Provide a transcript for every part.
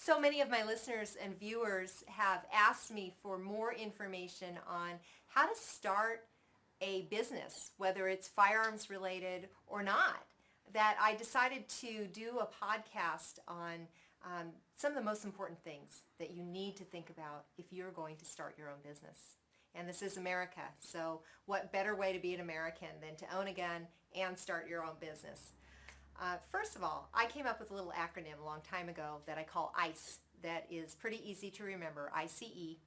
So many of my listeners and viewers have asked me for more information on how to start a business, whether it's firearms related or not, that I decided to do a podcast on some of the most important things that you need to think about if you're going to start your own business. And this is America, so what better way to be an American than to own a gun and start your own business? First of all, I came up with a little acronym a long time ago that I call I.C.E. that is pretty easy to remember, I.C.E.,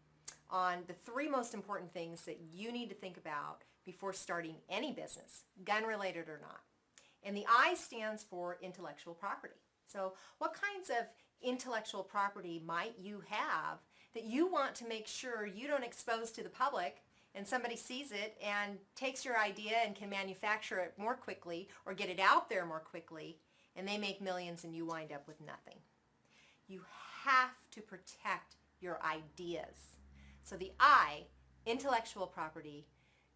on the three most important things that you need to think about before starting any business, gun-related or not. And the I stands for intellectual property. So what kinds of intellectual property might you have that you want to make sure you don't expose to the public and somebody sees it and takes your idea and can manufacture it more quickly or get it out there more quickly, and they make millions and you wind up with nothing? You have to protect your ideas. So the I, intellectual property,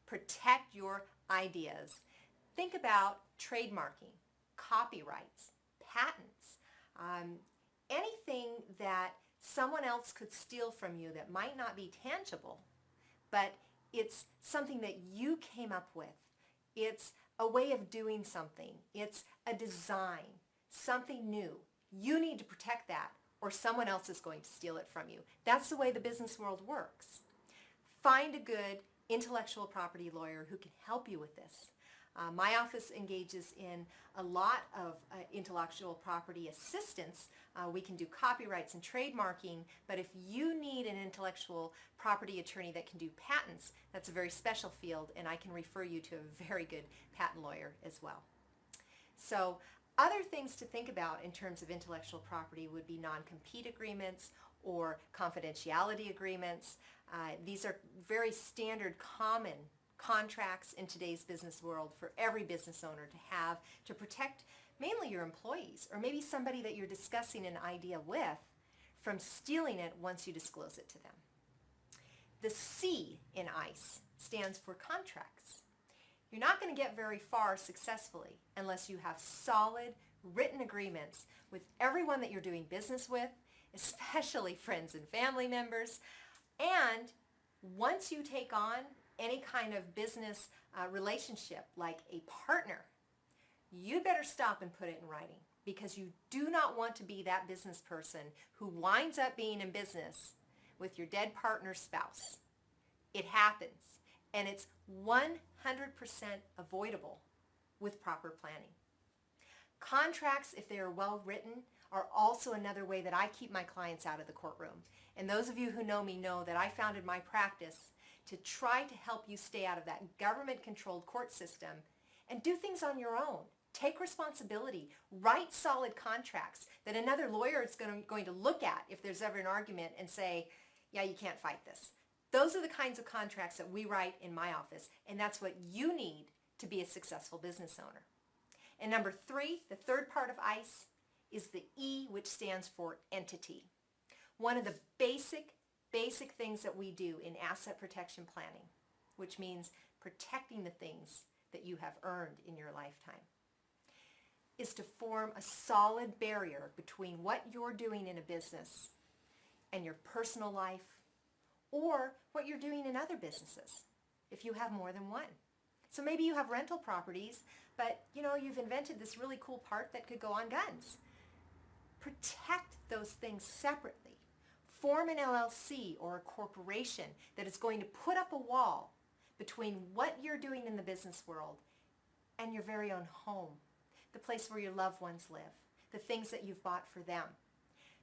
protect your ideas. Think about trademarking, copyrights, patents, anything that someone else could steal from you that might not be tangible, but it's something that you came up with. It's a way of doing something. It's a design, something new. You need to protect that or someone else is going to steal it from you. That's the way the business world works. Find a good intellectual property lawyer who can help you with this. My office engages in a lot of intellectual property assistance. We can do copyrights and trademarking, but if you need an intellectual property attorney that can do patents, that's a very special field, and I can refer you to a very good patent lawyer as well. So other things to think about in terms of intellectual property would be non-compete agreements or confidentiality agreements. These are very standard, common contracts in today's business world for every business owner to have to protect mainly your employees or maybe somebody that you're discussing an idea with from stealing it once you disclose it to them. The C in I.C.E. stands for contracts. You're not going to get very far successfully unless you have solid written agreements with everyone that you're doing business with, especially friends and family members. And once you take on any kind of business relationship like a partner, you better stop and put it in writing, because you do not want to be that business person who winds up being in business with your dead partner's spouse. It happens, and it's 100% avoidable with proper planning. Contracts, if they are well written, are also another way that I keep my clients out of the courtroom. And those of you who know me know that I founded my practice to try to help you stay out of that government-controlled court system and do things on your own. Take responsibility. Write solid contracts that another lawyer is going to look at if there's ever an argument and say, yeah, you can't fight this. Those are the kinds of contracts that we write in my office, and that's what you need to be a successful business owner. And number three, the third part of I.C.E. is the E, which stands for entity. One of the basic things that we do in asset protection planning, which means protecting the things that you have earned in your lifetime, is to form a solid barrier between what you're doing in a business and your personal life, or what you're doing in other businesses, if you have more than one. So maybe you have rental properties, but you've invented this really cool part that could go on guns. Protect those things separately. Form an LLC or a corporation that is going to put up a wall between what you're doing in the business world and your very own home, the place where your loved ones live, the things that you've bought for them.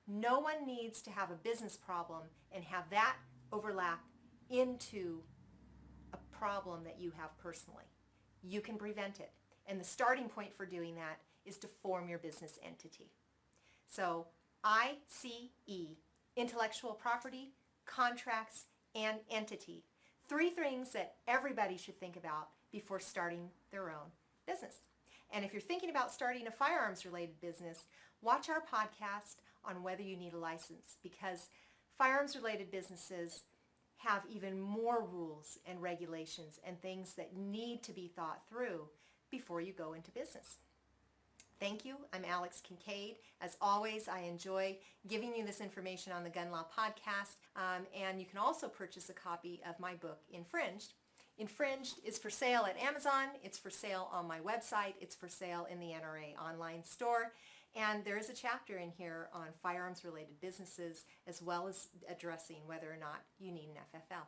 No one needs to have a business problem and have that overlap into a problem that you have personally. You can prevent it. And the starting point for doing that is to form your business entity. So I.C.E., intellectual property, contracts, and entity. Three things that everybody should think about before starting their own business. And if you're thinking about starting a firearms-related business, watch our podcast on whether you need a license, because firearms-related businesses have even more rules and regulations and things that need to be thought through before you go into business. Thank you. I'm Alex Kincaid. As always, I enjoy giving you this information on the Gun Law Podcast, and you can also purchase a copy of my book, Infringed. Infringed is for sale at Amazon. It's for sale on my website. It's for sale in the NRA online store. And there is a chapter in here on firearms-related businesses, as well as addressing whether or not you need an FFL.